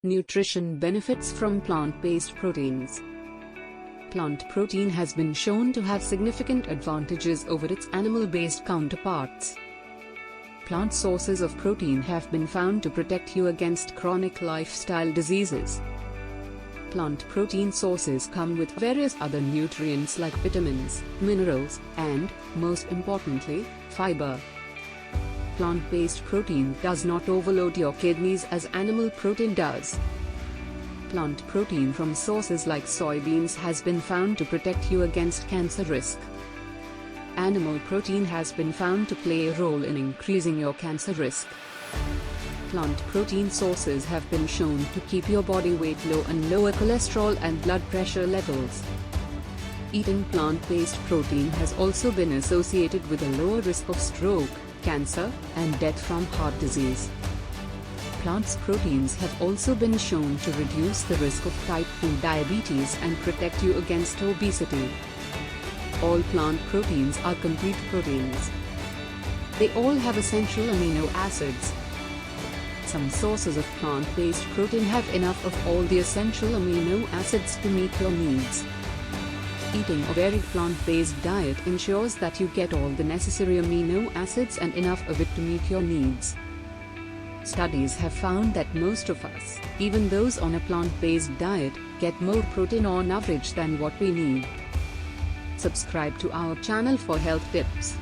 Nutrition benefits from plant-based proteins. Plant protein has been shown to have significant advantages over its animal-based counterparts. Plant sources of protein have been found to protect you against chronic lifestyle diseases. Plant protein sources come with various other nutrients like vitamins, minerals, and, most importantly, fiber. Plant-based protein does not overload your kidneys as animal protein does. Plant protein from sources like soybeans has been found to protect you against cancer risk. Animal protein has been found to play a role in increasing your cancer risk. Plant protein sources have been shown to keep your body weight low and lower cholesterol and blood pressure levels. Eating plant-based protein has also been associated with a lower risk of stroke, cancer, and death from heart disease. Plants' proteins have also been shown to reduce the risk of type 2 diabetes and protect you against obesity. All plant proteins are complete proteins. They all have essential amino acids. Some sources of plant-based protein have enough of all the essential amino acids to meet your needs. Eating a varied plant-based diet ensures that you get all the necessary amino acids and enough of it to meet your needs. Studies have found that most of us, even those on a plant-based diet, get more protein on average than what we need. Subscribe to our channel for health tips.